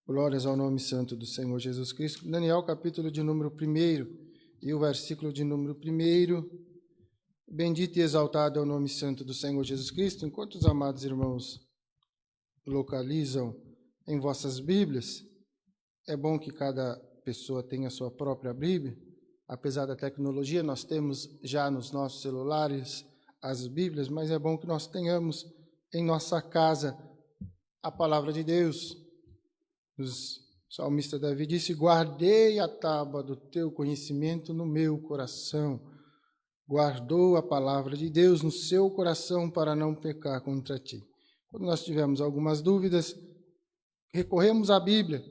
Glórias ao nome santo do Senhor Jesus Cristo. Daniel, capítulo de número 1 e o versículo de número 1. Bendito e exaltado é o nome santo do Senhor Jesus Cristo. Enquanto os amados irmãos localizam em vossas Bíblias, é bom que cada pessoa tenha a sua própria Bíblia. Apesar da tecnologia, nós temos já nos nossos celulares as Bíblias, mas é bom que nós tenhamos em nossa casa a palavra de Deus. O salmista Davi disse: guardei a tábua do teu conhecimento no meu coração. Guardou a palavra de Deus no seu coração para não pecar contra ti. Quando nós tivermos algumas dúvidas, recorremos à Bíblia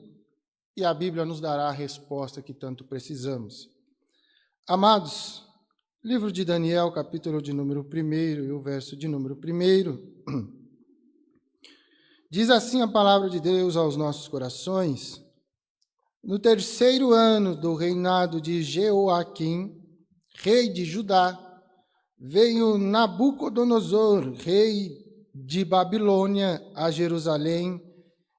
e a Bíblia nos dará a resposta que tanto precisamos. Amados, livro de Daniel, capítulo de número 1 e o verso de número 1. Diz assim a palavra de Deus aos nossos corações: no 3º ano do reinado de Jeoaquim, rei de Judá, veio Nabucodonosor, rei de Babilônia, a Jerusalém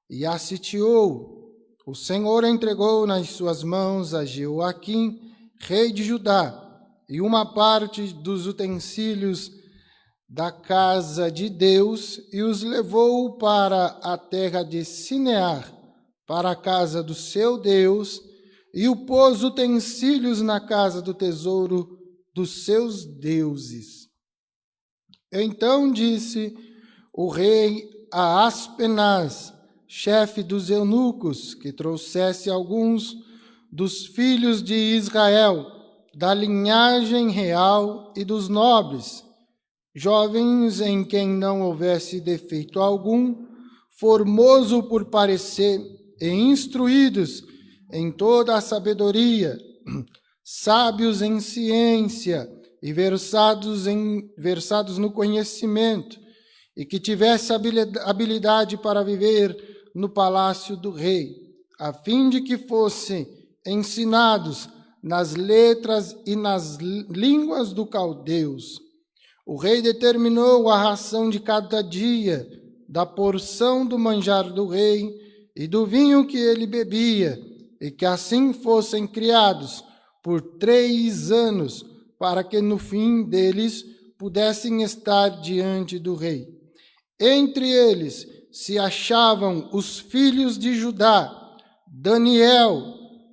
e a sitiou. O Senhor entregou nas suas mãos a Jeoaquim, rei de Judá, e uma parte dos utensílios da casa de Deus, e os levou para a terra de Sinear, para a casa do seu Deus, e o pôs utensílios na casa do tesouro dos seus deuses. Então disse o rei a Aspenaz, chefe dos eunucos, que trouxesse alguns dos filhos de Israel, da linhagem real e dos nobres, jovens em quem não houvesse defeito algum, formoso por parecer e instruídos em toda a sabedoria, sábios em ciência e versados no conhecimento, e que tivesse habilidade para viver no palácio do rei, a fim de que fossem ensinados nas letras e nas línguas do caldeus. O rei determinou a ração de cada dia, da porção do manjar do rei e do vinho que ele bebia, e que assim fossem criados por 3 anos, para que no fim deles pudessem estar diante do rei. Entre eles se achavam os filhos de Judá, Daniel,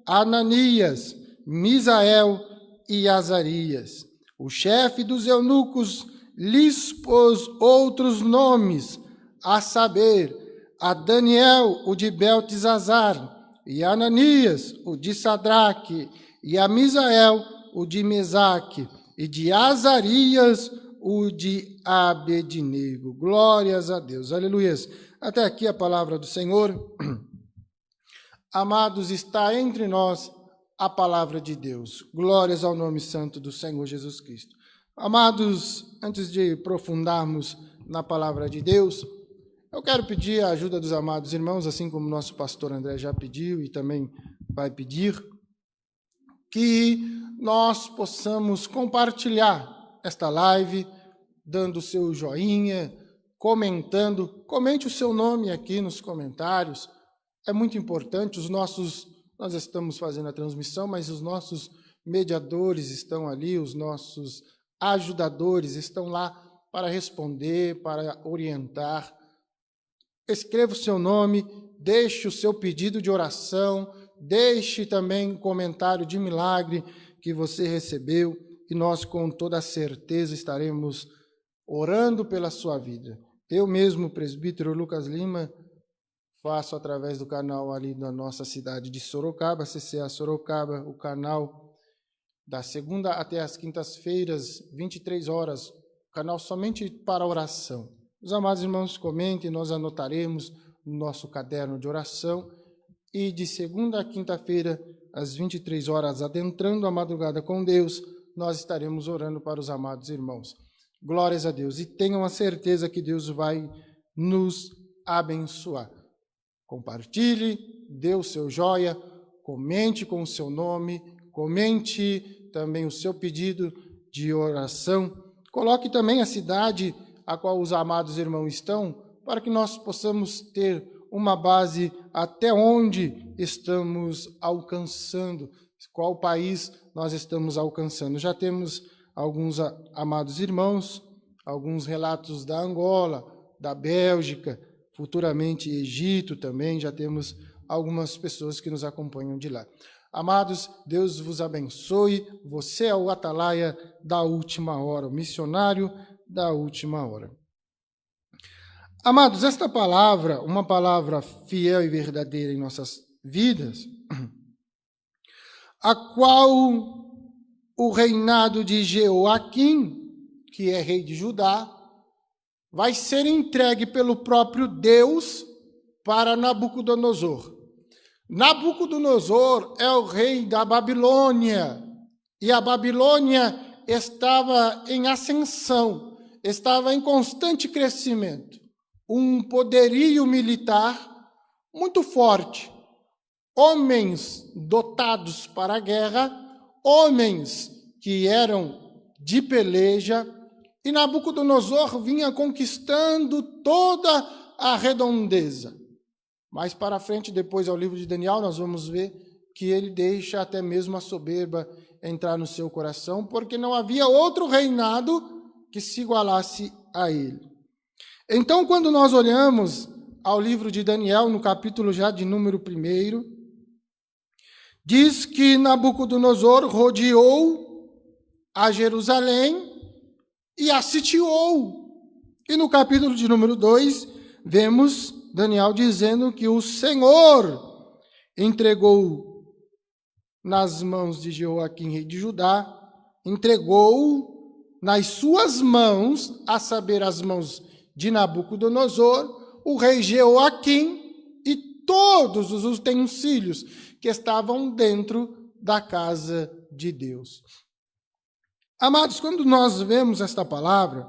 Ananias, Misael e Azarias. O chefe dos eunucos lhes pôs outros nomes, a saber, a Daniel, o de Beltesazar, e a Ananias, o de Sadraque, e a Misael, o de Mesaque, e de Azarias, o de Abednego. Glórias a Deus, aleluias. Até aqui a palavra do Senhor. Amados, está entre nós a palavra de Deus. Glórias ao nome santo do Senhor Jesus Cristo. Amados, antes de aprofundarmos na palavra de Deus, eu quero pedir a ajuda dos amados irmãos, assim como nosso pastor André já pediu e também vai pedir, que nós possamos compartilhar esta live, dando o seu joinha, comentando. Comente o seu nome aqui nos comentários. É muito importante. Nós estamos fazendo a transmissão, mas os nossos mediadores estão ali, os nossos ajudadores estão lá para responder, para orientar. Escreva o seu nome, deixe o seu pedido de oração, deixe também um comentário de milagre que você recebeu, e nós com toda certeza estaremos orando pela sua vida. Eu mesmo, presbítero Lucas Lima, faço através do canal ali da nossa cidade de Sorocaba, CCA Sorocaba, o canal da segunda até as quintas-feiras, 23 horas, canal somente para oração. Os amados irmãos comentem, nós anotaremos no nosso caderno de oração, e de segunda a quinta-feira, às 23 horas, adentrando a madrugada com Deus, nós estaremos orando para os amados irmãos. Glórias a Deus, e tenham a certeza que Deus vai nos abençoar. Compartilhe, dê o seu joia, comente com o seu nome, comente também o seu pedido de oração, coloque também a cidade a qual os amados irmãos estão, para que nós possamos ter uma base até onde estamos alcançando, qual país nós estamos alcançando. Já temos alguns amados irmãos, alguns relatos da Angola, da Bélgica, futuramente Egito também, já temos algumas pessoas que nos acompanham de lá. Amados, Deus vos abençoe, você é o atalaia da última hora, o missionário da última hora. Amados, esta palavra, uma palavra fiel e verdadeira em nossas vidas, a qual o reinado de Jeoaquim, que é rei de Judá, vai ser entregue pelo próprio Deus para Nabucodonosor. Nabucodonosor é o rei da Babilônia, e a Babilônia estava em ascensão, estava em constante crescimento. Um poderio militar muito forte, homens dotados para a guerra, homens que eram de peleja, e Nabucodonosor vinha conquistando toda a redondeza. Mais para frente, depois ao livro de Daniel, nós vamos ver que ele deixa até mesmo a soberba entrar no seu coração, porque não havia outro reinado que se igualasse a ele. Então, quando nós olhamos ao livro de Daniel, no capítulo já de número 1, diz que Nabucodonosor rodeou a Jerusalém e a sitiou. E no capítulo de número 2, vemos Daniel dizendo que o Senhor entregou nas mãos de Jeoaquim, rei de Judá, entregou nas suas mãos, a saber, as mãos de Nabucodonosor, o rei Jeoaquim e todos os utensílios que estavam dentro da casa de Deus. Amados, quando nós vemos esta palavra,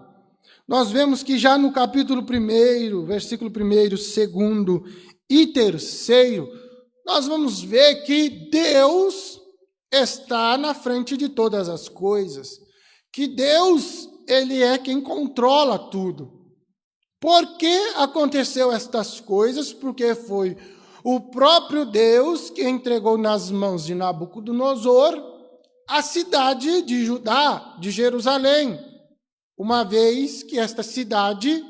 nós vemos que já no capítulo 1, versículo 1, 2 e 3, nós vamos ver que Deus está na frente de todas as coisas, que Deus, ele é quem controla tudo. Por que aconteceu estas coisas? Porque foi o próprio Deus que entregou nas mãos de Nabucodonosor a cidade de Judá, de Jerusalém, uma vez que esta cidade,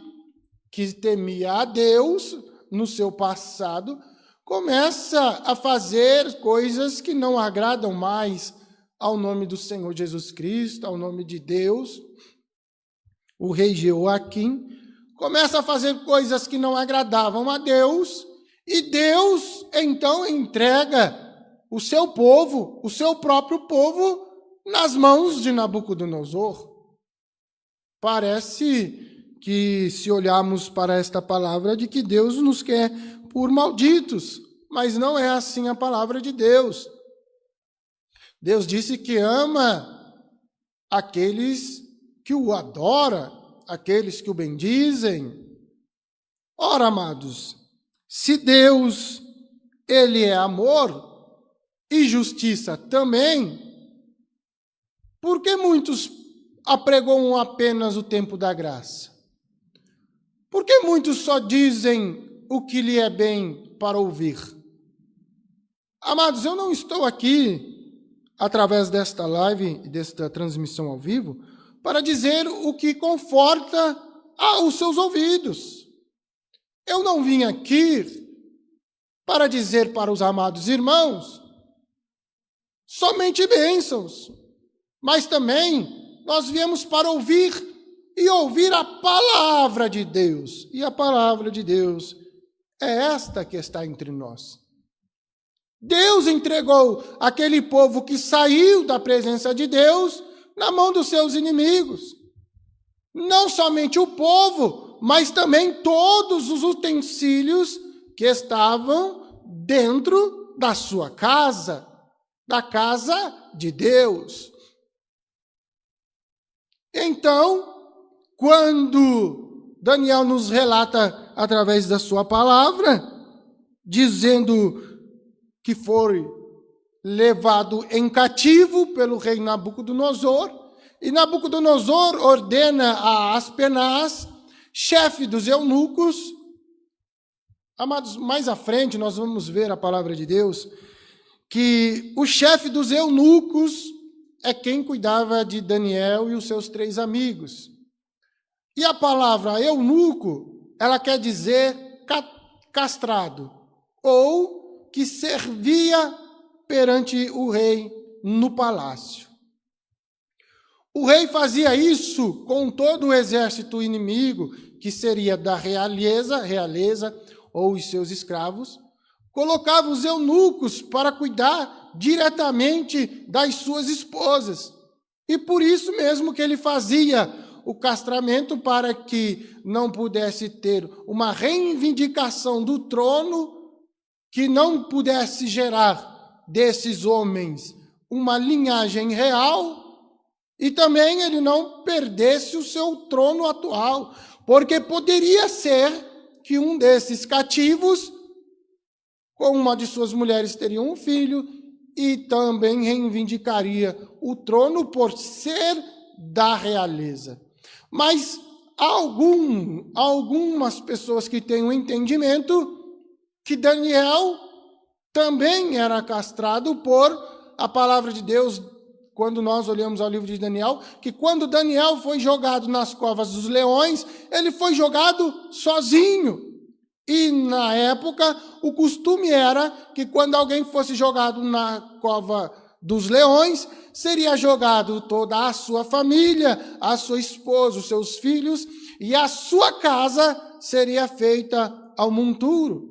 que temia a Deus no seu passado, começa a fazer coisas que não agradam mais ao nome do Senhor Jesus Cristo, ao nome de Deus. O rei Jeoaquim começa a fazer coisas que não agradavam a Deus, e Deus então entrega o seu povo, o seu próprio povo, nas mãos de Nabucodonosor. Parece que, se olharmos para esta palavra, de que Deus nos quer por malditos, mas não é assim a palavra de Deus. Deus disse que ama aqueles que o adoram, aqueles que o bendizem. Ora, amados, se Deus, ele é amor e justiça também, por que muitos apregoam apenas o tempo da graça? Por que muitos só dizem o que lhe é bem para ouvir? Amados, eu não estou aqui, através desta live e desta transmissão ao vivo, para dizer o que conforta aos seus ouvidos. Eu não vim aqui para dizer para os amados irmãos somente bênçãos, mas também nós viemos para ouvir e ouvir a palavra de Deus. E a palavra de Deus é esta que está entre nós. Deus entregou aquele povo que saiu da presença de Deus na mão dos seus inimigos. Não somente o povo, mas também todos os utensílios que estavam dentro da sua casa, da casa de Deus. Então, quando Daniel nos relata através da sua palavra, dizendo que foi levado em cativo pelo rei Nabucodonosor, e Nabucodonosor ordena a Aspenaz, chefe dos eunucos, Amados, mais à frente nós vamos ver a palavra de Deus, que o chefe dos eunucos é quem cuidava de Daniel e os seus 3 amigos. E a palavra eunuco, ela quer dizer castrado, ou que servia perante o rei no palácio. O rei fazia isso com todo o exército inimigo, que seria da realeza ou os seus escravos, colocava os eunucos para cuidar diretamente das suas esposas. E por isso mesmo que ele fazia o castramento, para que não pudesse ter uma reivindicação do trono, que não pudesse gerar desses homens uma linhagem real, e também ele não perdesse o seu trono atual, porque poderia ser que um desses cativos, com uma de suas mulheres, teria um filho e também reivindicaria o trono por ser da realeza. Mas algumas pessoas que têm um entendimento que Daniel também era castrado por a palavra de Deus, quando nós olhamos ao livro de Daniel, que quando Daniel foi jogado nas covas dos leões, ele foi jogado sozinho. E na época, o costume era que quando alguém fosse jogado na cova dos leões, seria jogado toda a sua família, a sua esposa, os seus filhos, e a sua casa seria feita ao monturo.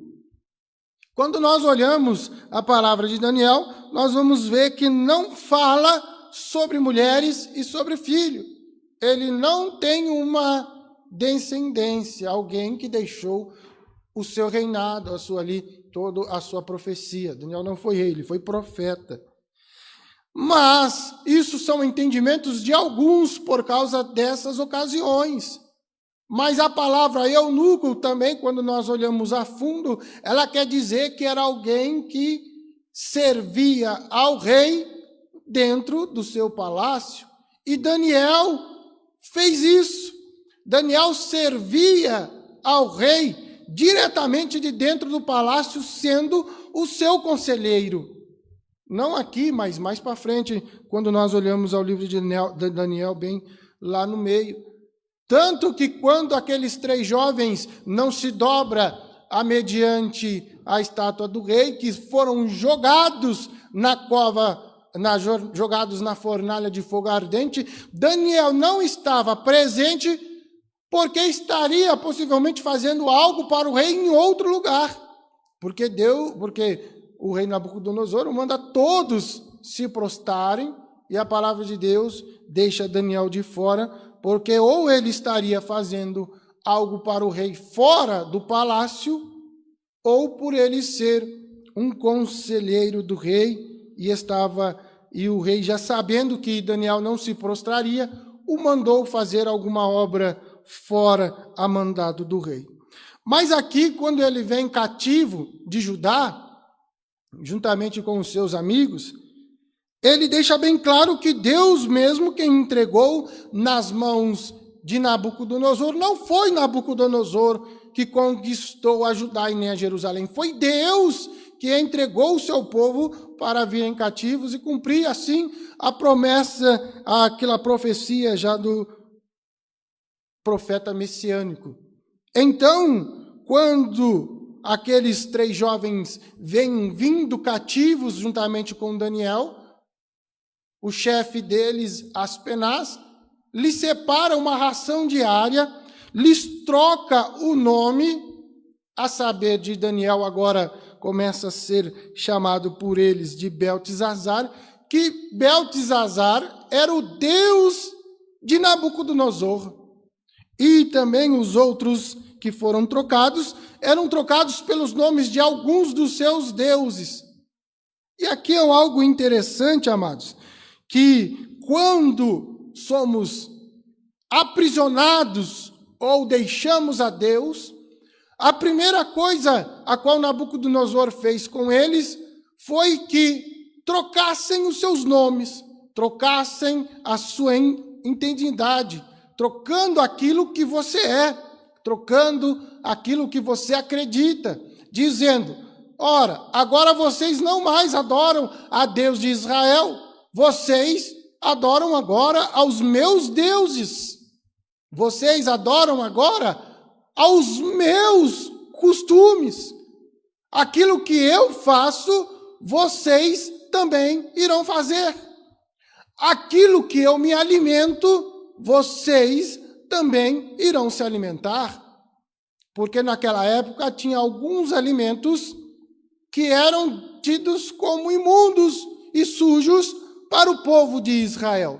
Quando nós olhamos a palavra de Daniel, nós vamos ver que não fala sobre mulheres e sobre filho. Ele não tem uma descendência, alguém que deixou o seu reinado, toda a sua profecia. Daniel não foi rei, ele foi profeta. Mas isso são entendimentos de alguns por causa dessas ocasiões. Mas a palavra eunuco também, quando nós olhamos a fundo, ela quer dizer que era alguém que servia ao rei dentro do seu palácio. E Daniel fez isso. Daniel servia ao rei diretamente de dentro do palácio, sendo o seu conselheiro. Não aqui, mas mais para frente, quando nós olhamos ao livro de Daniel, bem lá no meio. Tanto que quando aqueles 3 jovens não se dobram mediante a estátua do rei, que foram jogados na cova, jogados na fornalha de fogo ardente, Daniel não estava presente porque estaria possivelmente fazendo algo para o rei em outro lugar. Porque o rei Nabucodonosor manda todos se prostrarem e a palavra de Deus deixa Daniel de fora, porque ou ele estaria fazendo algo para o rei fora do palácio, ou por ele ser um conselheiro do rei, e o rei, já sabendo que Daniel não se prostraria, o mandou fazer alguma obra fora a mandado do rei. Mas aqui, quando ele vem cativo de Judá, juntamente com os seus amigos, ele deixa bem claro que Deus mesmo quem entregou nas mãos de Nabucodonosor. Não foi Nabucodonosor que conquistou a Judá e nem a Jerusalém. Foi Deus que entregou o seu povo para virem cativos e cumprir assim a promessa, aquela profecia já do profeta messiânico. Então, quando aqueles 3 jovens vêm vindo cativos juntamente com Daniel, o chefe deles, Aspenaz, lhes separa uma ração diária, lhes troca o nome, a saber de Daniel agora começa a ser chamado por eles de Beltesazar, que Beltesazar era o deus de Nabucodonosor. E também os outros que foram trocados, eram trocados pelos nomes de alguns dos seus deuses. E aqui é algo interessante, amados, que quando somos aprisionados ou deixamos a Deus, a primeira coisa a qual Nabucodonosor fez com eles foi que trocassem os seus nomes, trocassem a sua identidade, trocando aquilo que você é, trocando aquilo que você acredita. dizendo: ora, agora vocês não mais adoram a Deus de Israel, vocês adoram agora aos meus deuses. Vocês adoram agora aos meus costumes. Aquilo que eu faço, vocês também irão fazer. Aquilo que eu me alimento, vocês também irão se alimentar. Porque naquela época tinha alguns alimentos que eram tidos como imundos e sujos para o povo de Israel.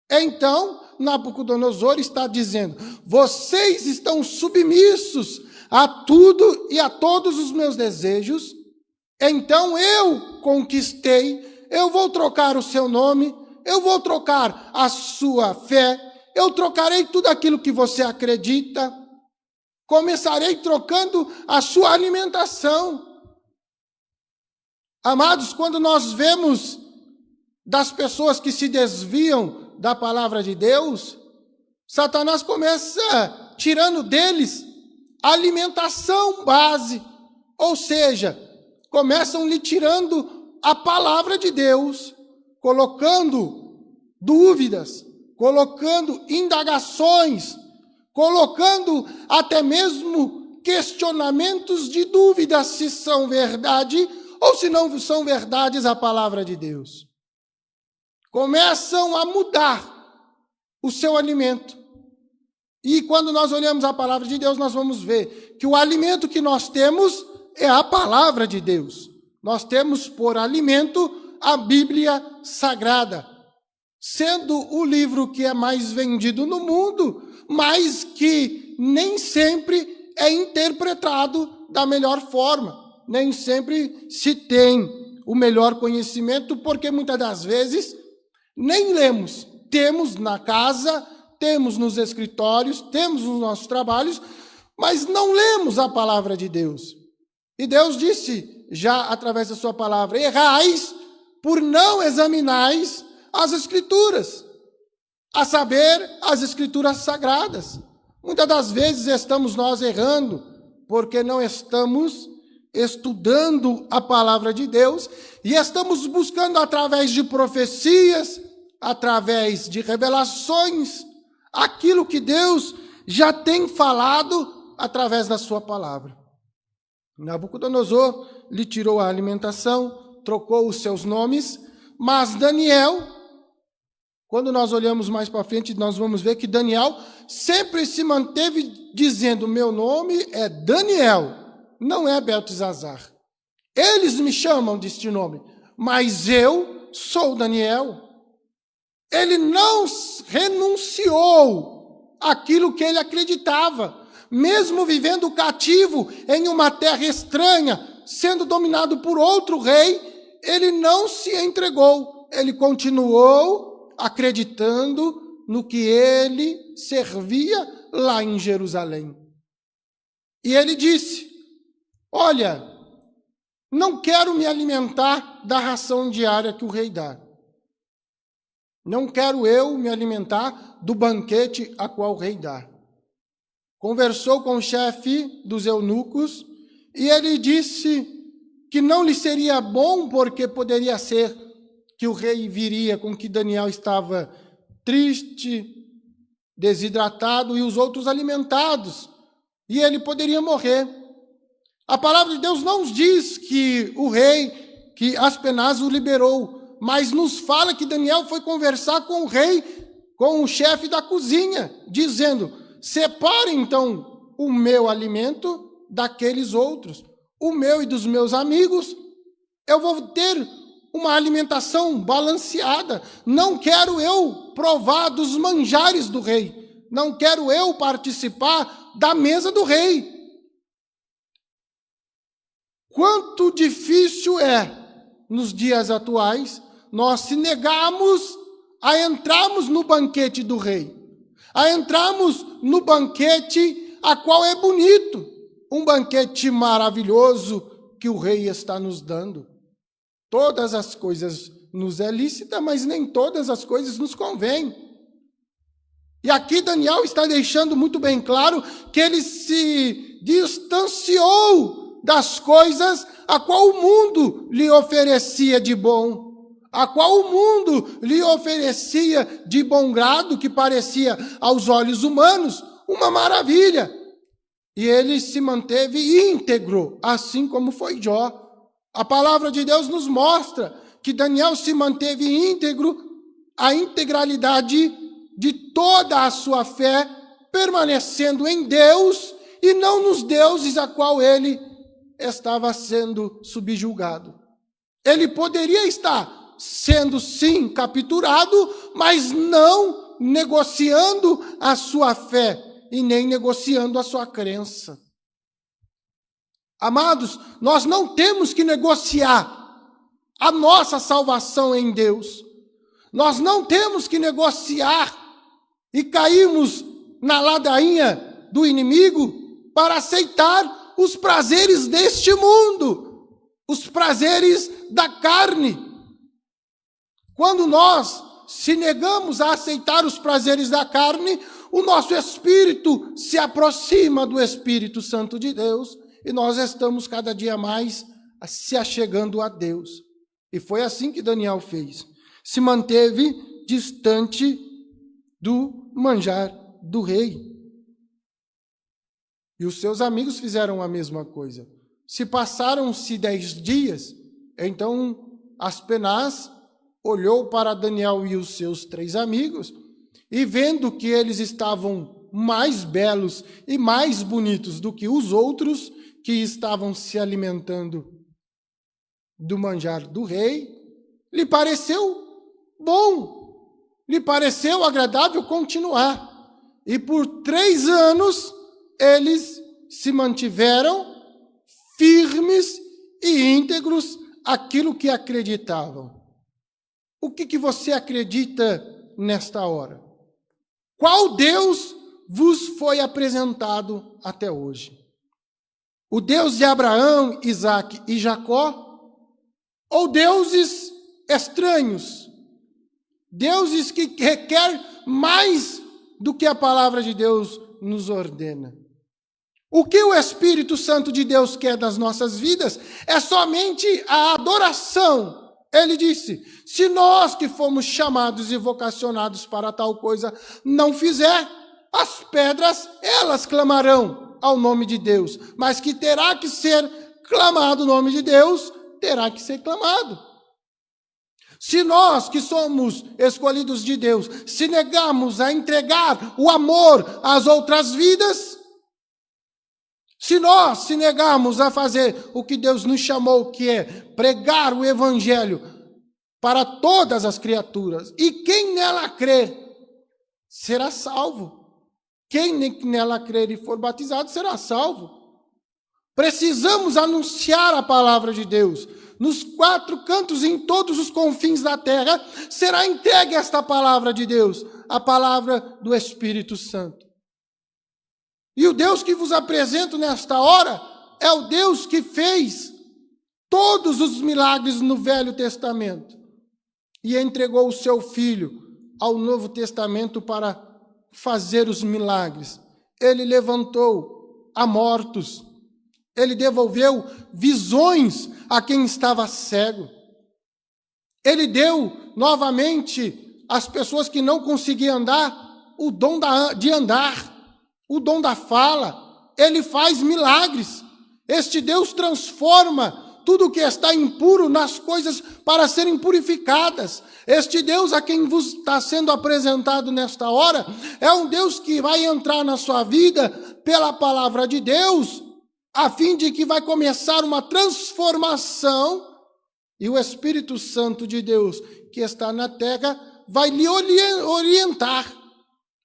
Então, Nabucodonosor está dizendo: vocês estão submissos a tudo e a todos os meus desejos, então eu conquistei, eu vou trocar o seu nome, eu vou trocar a sua fé, eu trocarei tudo aquilo que você acredita, começarei trocando a sua alimentação. Amados, quando nós vemos das pessoas que se desviam da palavra de Deus, Satanás começa tirando deles a alimentação base, ou seja, começam lhe tirando a palavra de Deus, colocando dúvidas, colocando indagações, colocando até mesmo questionamentos de dúvidas se são verdade ou se não são verdades a palavra de Deus. Começam a mudar o seu alimento. E quando nós olhamos a palavra de Deus, nós vamos ver que o alimento que nós temos é a palavra de Deus. Nós temos por alimento a Bíblia Sagrada, sendo o livro que é mais vendido no mundo, mas que nem sempre é interpretado da melhor forma. Nem sempre se tem o melhor conhecimento, porque muitas das vezes nem lemos. Temos na casa, temos nos escritórios, temos nos nossos trabalhos, mas não lemos a palavra de Deus. E Deus disse, já através da sua palavra: errais por não examinais as Escrituras, a saber, as Escrituras sagradas. Muitas das vezes estamos nós errando, porque não estamos estudando a palavra de Deus e estamos buscando através de profecias, através de revelações, aquilo que Deus já tem falado através da sua palavra. Nabucodonosor lhe tirou a alimentação, trocou os seus nomes, mas Daniel, quando nós olhamos mais para frente, nós vamos ver que Daniel sempre se manteve dizendo: meu nome é Daniel, não é Beltesazar. Eles me chamam deste nome, mas eu sou Daniel. Ele não renunciou àquilo que ele acreditava, mesmo vivendo cativo em uma terra estranha, sendo dominado por outro rei, ele não se entregou, ele continuou acreditando no que ele servia lá em Jerusalém. E ele disse: olha, não quero me alimentar da ração diária que o rei dá. Não quero eu me alimentar do banquete a qual o rei dá. Conversou com o chefe dos eunucos e ele disse que não lhe seria bom, porque poderia ser que o rei viria com que Daniel estava triste, desidratado e os outros alimentados, e ele poderia morrer. A palavra de Deus não diz que o rei, que Aspenaz o liberou, mas nos fala que Daniel foi conversar com o rei, com o chefe da cozinha, dizendo: separe então o meu alimento daqueles outros, o meu e dos meus amigos, eu vou ter uma alimentação balanceada, não quero eu provar dos manjares do rei, não quero eu participar da mesa do rei. Quanto difícil é, nos dias atuais, nós se negarmos a entrarmos no banquete do rei, a entrarmos no banquete a qual é bonito, um banquete maravilhoso que o rei está nos dando. Todas as coisas nos é lícita, mas nem todas as coisas nos convêm. E aqui Daniel está deixando muito bem claro que ele se distanciou das coisas a qual o mundo lhe oferecia de bom, a qual o mundo lhe oferecia de bom grado, que parecia aos olhos humanos uma maravilha. E ele se manteve íntegro, assim como foi Jó. A palavra de Deus nos mostra que Daniel se manteve íntegro, a integralidade de toda a sua fé, permanecendo em Deus e não nos deuses a qual ele estava sendo subjugado. Ele poderia estar sendo, sim, capturado, mas não negociando a sua fé e nem negociando a sua crença. Amados, nós não temos que negociar a nossa salvação em Deus. Nós não temos que negociar e cairmos na ladainha do inimigo para aceitar os prazeres deste mundo, os prazeres da carne. Quando nós se negamos a aceitar os prazeres da carne, o nosso espírito se aproxima do Espírito Santo de Deus e nós estamos cada dia mais se achegando a Deus. E foi assim que Daniel fez. Se manteve distante do manjar do rei. E os seus amigos fizeram a mesma coisa. Se passaram-se 10 dias, então Aspenaz olhou para Daniel e os seus 3 amigos, e vendo que eles estavam mais belos e mais bonitos do que os outros que estavam se alimentando do manjar do rei, lhe pareceu bom, lhe pareceu agradável continuar. E por 3 anos eles se mantiveram firmes e íntegros àquilo que acreditavam. O que você acredita nesta hora? Qual Deus vos foi apresentado até hoje? O Deus de Abraão, Isaque e Jacó? Ou deuses estranhos? Deuses que requerem mais do que a palavra de Deus nos ordena. O que o Espírito Santo de Deus quer das nossas vidas é somente a adoração. Ele disse, se nós que fomos chamados e vocacionados para tal coisa não fizer, as pedras, elas clamarão ao nome de Deus. Mas que terá que ser clamado o nome de Deus, terá que ser clamado. Se nós que somos escolhidos de Deus, se negarmos a entregar o amor às outras vidas, se nós se negarmos a fazer o que Deus nos chamou, que é pregar o evangelho para todas as criaturas, e quem nela crer será salvo. Quem nela crer e for batizado será salvo. Precisamos anunciar a palavra de Deus. Nos 4 cantos, em todos os confins da terra, será entregue esta palavra de Deus, a palavra do Espírito Santo. E o Deus que vos apresento nesta hora é o Deus que fez todos os milagres no Velho Testamento e entregou o seu Filho ao Novo Testamento para fazer os milagres. Ele levantou a mortos, ele devolveu visões a quem estava cego. Ele deu novamente às pessoas que não conseguiam andar o dom de andar, o dom da fala. Ele faz milagres. Este Deus transforma tudo que está impuro nas coisas para serem purificadas. Este Deus a quem vos está sendo apresentado nesta hora é um Deus que vai entrar na sua vida pela palavra de Deus, a fim de que vai começar uma transformação e o Espírito Santo de Deus que está na terra vai lhe orientar.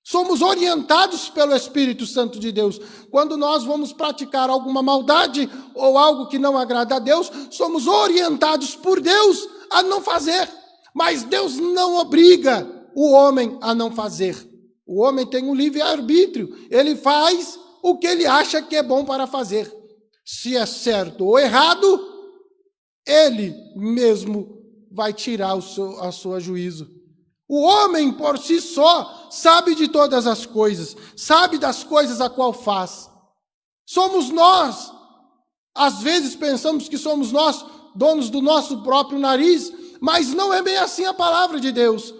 Somos orientados pelo Espírito Santo de Deus. Quando nós vamos praticar alguma maldade ou algo que não agrada a Deus, somos orientados por Deus a não fazer. Mas Deus não obriga o homem a não fazer. O homem tem um livre-arbítrio. Ele faz o que ele acha que é bom para fazer. Se é certo ou errado, ele mesmo vai tirar a seu juízo. O homem por si só sabe de todas as coisas, sabe das coisas a qual faz. Somos nós Às vezes pensamos que somos nós donos do nosso próprio nariz, mas não é bem assim a palavra de Deus,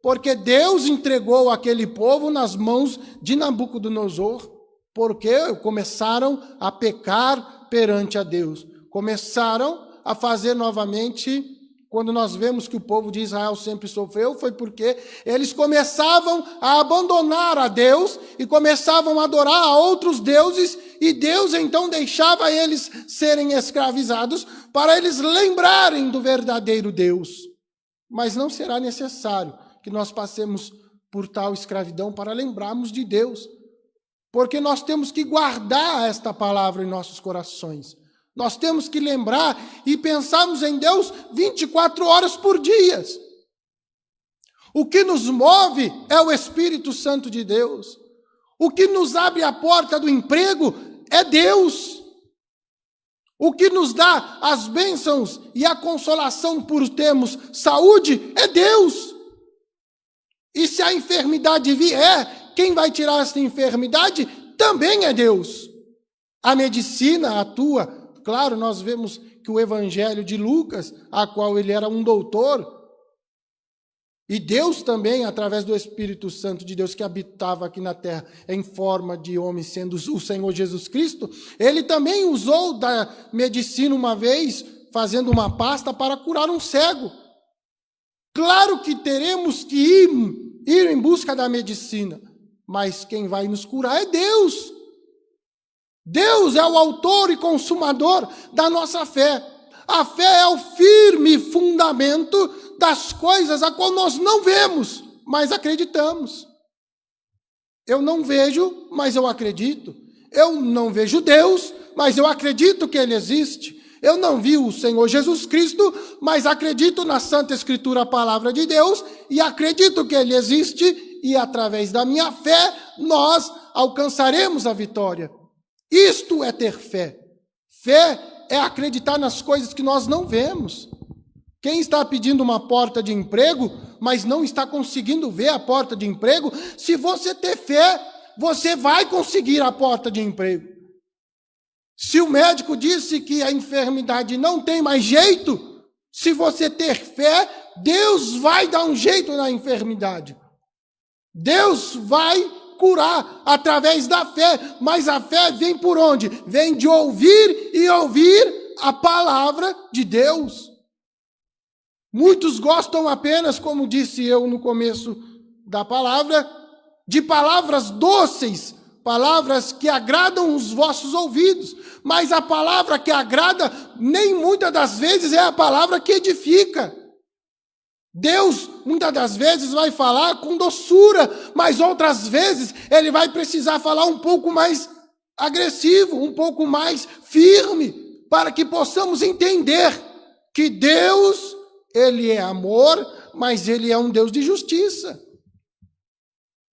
porque Deus entregou aquele povo nas mãos de Nabucodonosor, porque começaram a pecar perante a Deus, começaram a fazer novamente. Quando nós vemos que o povo de Israel sempre sofreu, foi porque eles começavam a abandonar a Deus e começavam a adorar a outros deuses, e Deus então deixava eles serem escravizados para eles lembrarem do verdadeiro Deus. Mas não será necessário que nós passemos por tal escravidão para lembrarmos de Deus, porque nós temos que guardar esta palavra em nossos corações. Nós temos que lembrar e pensarmos em Deus 24 horas por dia. O que nos move é o Espírito Santo de Deus. O que nos abre a porta do emprego é Deus. O que nos dá as bênçãos e a consolação por termos saúde é Deus. E se a enfermidade vier, quem vai tirar essa enfermidade também é Deus. A medicina atua. Claro, nós vemos que o Evangelho de Lucas, a qual ele era um doutor, e Deus também, através do Espírito Santo de Deus que habitava aqui na terra em forma de homem, sendo o Senhor Jesus Cristo, ele também usou da medicina uma vez, fazendo uma pasta para curar um cego. Claro que teremos que ir em busca da medicina, mas quem vai nos curar é Deus. Deus é o autor e consumador da nossa fé. A fé é o firme fundamento das coisas a qual nós não vemos, mas acreditamos. Eu não vejo, mas eu acredito. Eu não vejo Deus, mas eu acredito que Ele existe. Eu não vi o Senhor Jesus Cristo, mas acredito na Santa Escritura, a palavra de Deus, e acredito que Ele existe, e através da minha fé nós alcançaremos a vitória. Isto é ter fé. Fé é acreditar nas coisas que nós não vemos. Quem está pedindo uma porta de emprego, mas não está conseguindo ver a porta de emprego, se você ter fé, você vai conseguir a porta de emprego. Se o médico disse que a enfermidade não tem mais jeito, se você ter fé, Deus vai dar um jeito na enfermidade. Deus vai curar através da fé, mas a fé vem por onde? Vem de ouvir e ouvir a palavra de Deus. Muitos gostam apenas, como disse eu no começo da palavra, de palavras doces, palavras que agradam os vossos ouvidos, mas a palavra que agrada, nem muitas das vezes é a palavra que edifica. Deus, muitas das vezes, vai falar com doçura, mas outras vezes Ele vai precisar falar um pouco mais agressivo, um pouco mais firme, para que possamos entender que Deus, Ele é amor, mas Ele é um Deus de justiça.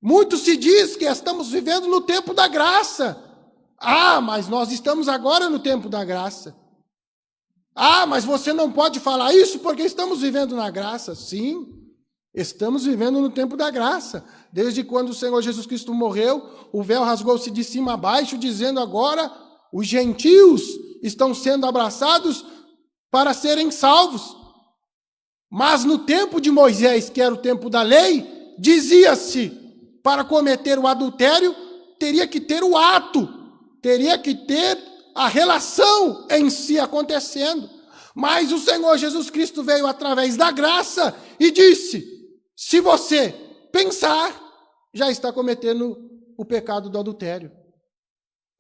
Muito se diz que estamos vivendo no tempo da graça. Ah, mas nós estamos agora no tempo da graça. Ah, mas você não pode falar isso porque estamos vivendo na graça. Sim, estamos vivendo no tempo da graça. Desde quando o Senhor Jesus Cristo morreu, o véu rasgou-se de cima a baixo, dizendo agora, os gentios estão sendo abraçados para serem salvos. Mas no tempo de Moisés, que era o tempo da lei, dizia-se, para cometer o adultério, teria que ter o ato, teria que ter a relação em si acontecendo. Mas o Senhor Jesus Cristo veio através da graça e disse, se você pensar, já está cometendo o pecado do adultério.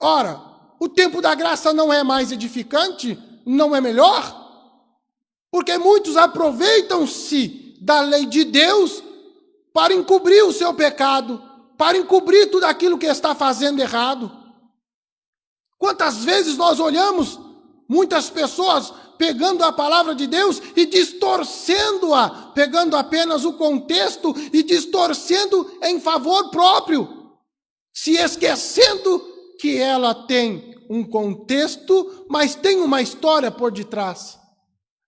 Ora, o tempo da graça não é mais edificante? Não é melhor? Porque muitos aproveitam-se da lei de Deus para encobrir o seu pecado, para encobrir tudo aquilo que está fazendo errado. Quantas vezes nós olhamos muitas pessoas pegando a palavra de Deus e distorcendo-a, pegando apenas o contexto e distorcendo em favor próprio, se esquecendo que ela tem um contexto, mas tem uma história por detrás.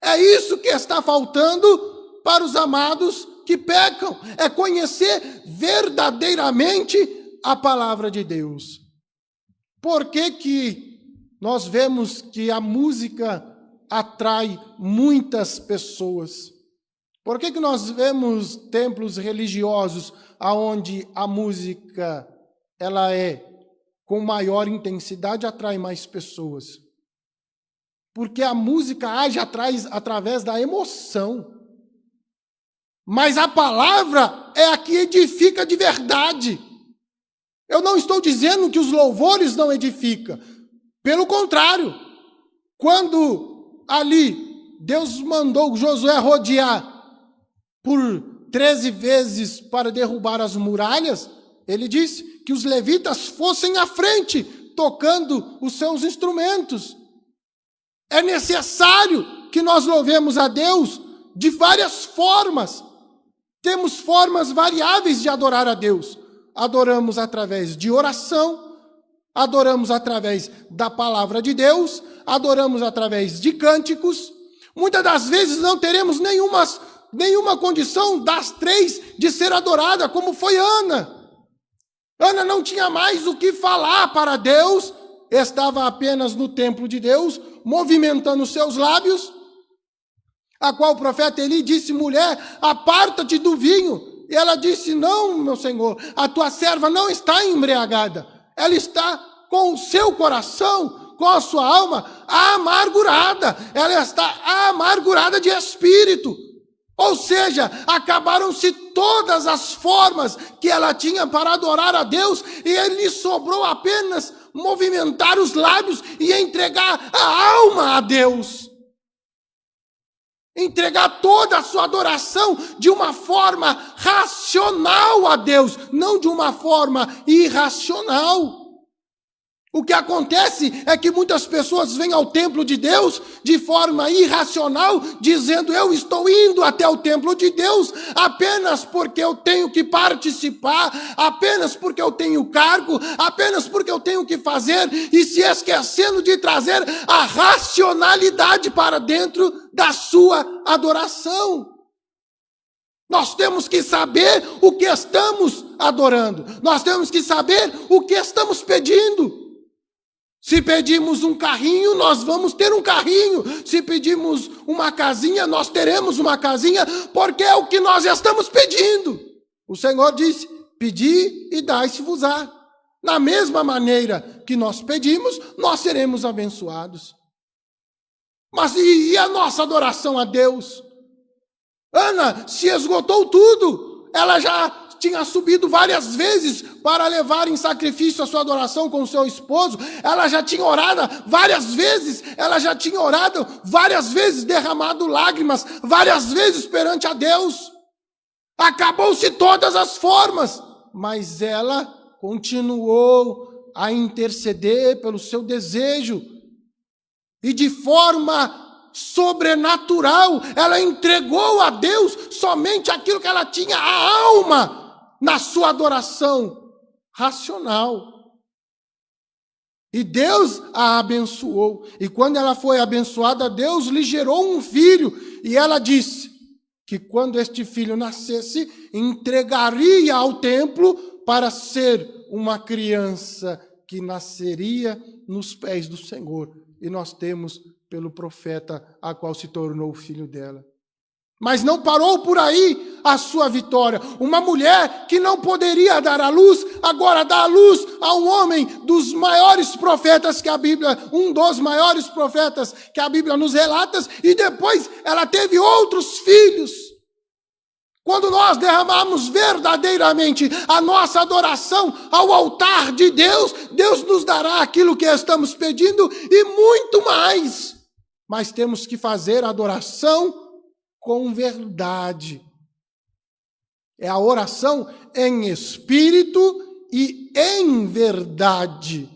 É isso que está faltando para os amados que pecam, é conhecer verdadeiramente a palavra de Deus. Por que nós vemos que a música atrai muitas pessoas. Por que nós vemos templos religiosos onde a música ela é com maior intensidade, atrai mais pessoas? Porque a música age através da emoção. Mas a palavra é a que edifica de verdade. Eu não estou dizendo que os louvores não edificam. Pelo contrário, quando ali Deus mandou Josué rodear por 13 vezes para derrubar as muralhas, ele disse que os levitas fossem à frente, tocando os seus instrumentos. É necessário que nós louvemos a Deus de várias formas. Temos formas variáveis de adorar a Deus. Adoramos através de oração, adoramos através da palavra de Deus, adoramos através de cânticos. Muitas das vezes não teremos nenhuma condição das 3 de ser adorada, como foi Ana. Ana não tinha mais o que falar para Deus, estava apenas no templo de Deus, movimentando seus lábios, a qual o profeta Eli disse: mulher, aparta-te do vinho. E ela disse: não, meu senhor, a tua serva não está embriagada, ela está com o seu coração, com a sua alma amargurada, ela está amargurada de espírito. Ou seja, acabaram-se todas as formas que ela tinha para adorar a Deus, e lhe sobrou apenas movimentar os lábios e entregar a alma a Deus. Entregar toda a sua adoração de uma forma racional a Deus, não de uma forma irracional. O que acontece é que muitas pessoas vêm ao templo de Deus de forma irracional, dizendo: eu estou indo até o templo de Deus apenas porque eu tenho que participar, apenas porque eu tenho cargo, apenas porque eu tenho que fazer, e se esquecendo de trazer a racionalidade para dentro da sua adoração. Nós temos que saber o que estamos adorando, nós temos que saber o que estamos pedindo. Se pedimos um carrinho, nós vamos ter um carrinho. Se pedimos uma casinha, nós teremos uma casinha, porque é o que nós estamos pedindo. O Senhor disse: pedi e dai-se-vos-á. Da mesma maneira que nós pedimos, nós seremos abençoados. Mas e a nossa adoração a Deus? Ana se esgotou tudo. Ela já tinha subido várias vezes para levar em sacrifício a sua adoração com o seu esposo. Ela já tinha orado várias vezes. Ela já tinha orado várias vezes, derramado lágrimas várias vezes perante a Deus. Acabou-se todas as formas, mas ela continuou a interceder pelo seu desejo. E de forma sobrenatural, ela entregou a Deus somente aquilo que ela tinha, a alma, na sua adoração racional. E Deus a abençoou. E quando ela foi abençoada, Deus lhe gerou um filho. E ela disse que quando este filho nascesse, entregaria ao templo para ser uma criança que nasceria nos pés do Senhor. E nós temos pelo profeta, a qual se tornou o filho dela. Mas não parou por aí a sua vitória. Uma mulher que não poderia dar à luz, agora dá à luz a um homem dos maiores profetas que a Bíblia, um dos maiores profetas que a Bíblia nos relata, e depois ela teve outros filhos. Quando nós derramamos verdadeiramente a nossa adoração ao altar de Deus, Deus nos dará aquilo que estamos pedindo e muito mais. Mas temos que fazer a adoração com verdade. É a oração em espírito e em verdade.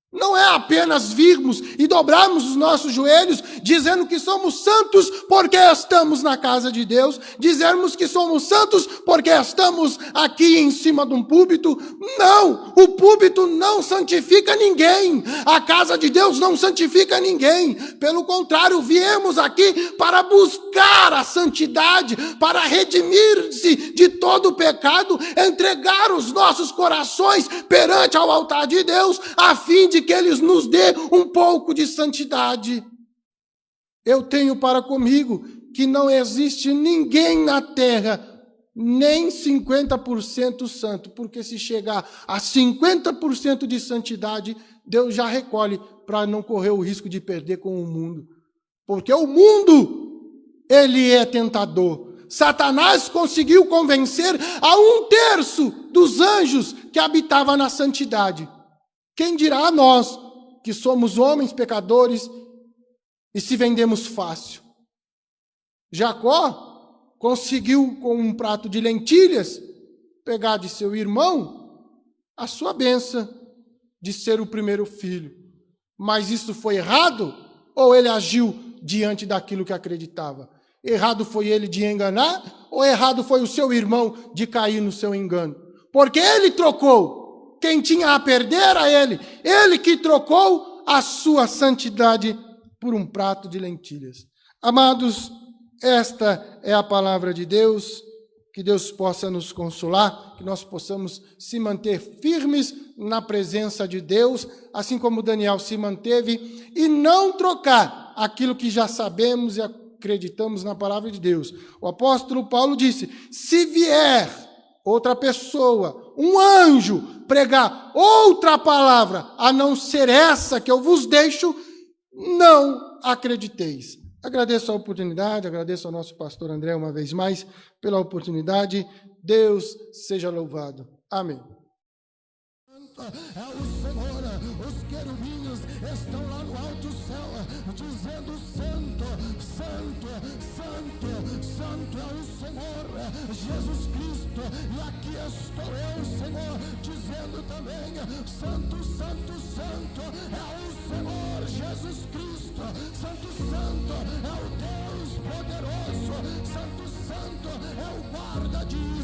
Não é apenas virmos e dobrarmos os nossos joelhos, dizendo que somos santos porque estamos na casa de Deus, dizermos que somos santos porque estamos aqui em cima de um púlpito. Não, o púlpito não santifica ninguém, a casa de Deus não santifica ninguém. Pelo contrário, viemos aqui para para buscar a santidade, para redimir-se de todo o pecado, entregar os nossos corações perante ao altar de Deus, a fim de que Ele nos dê um pouco de santidade. Eu tenho para comigo que não existe ninguém na terra nem 50% santo, porque se chegar a 50% de santidade, Deus já recolhe para não correr o risco de perder com o mundo. Porque o mundo, ele é tentador. Satanás conseguiu convencer a 1/3 dos anjos que habitavam na santidade. Quem dirá a nós, que somos homens pecadores e se vendemos fácil? Jacó conseguiu, com um prato de lentilhas, pegar de seu irmão a sua bênção de ser o primeiro filho. Mas isso foi errado? Ou ele agiu diante daquilo que acreditava? Errado foi ele de enganar? Ou errado foi o seu irmão de cair no seu engano? Porque ele trocou. Quem tinha a perder era ele. Ele que trocou a sua santidade por um prato de lentilhas. Amados, esta é a palavra de Deus, que Deus possa nos consolar, que nós possamos se manter firmes na presença de Deus, assim como Daniel se manteve, e não trocar aquilo que já sabemos e acreditamos na palavra de Deus. O apóstolo Paulo disse, se vier outra pessoa, um anjo, pregar outra palavra, a não ser essa que eu vos deixo, não acrediteis. Agradeço a oportunidade, agradeço ao nosso pastor André uma vez mais pela oportunidade. Deus seja louvado. Amém. É o Senhor, os querubins estão lá no alto céu, dizendo santo, santo, santo, santo é o Senhor, Jesus Cristo, e aqui estou eu, Senhor, dizendo também, santo, santo, santo é o Senhor, Jesus Cristo, santo, santo é o Deus poderoso, santo, santo é o guarda de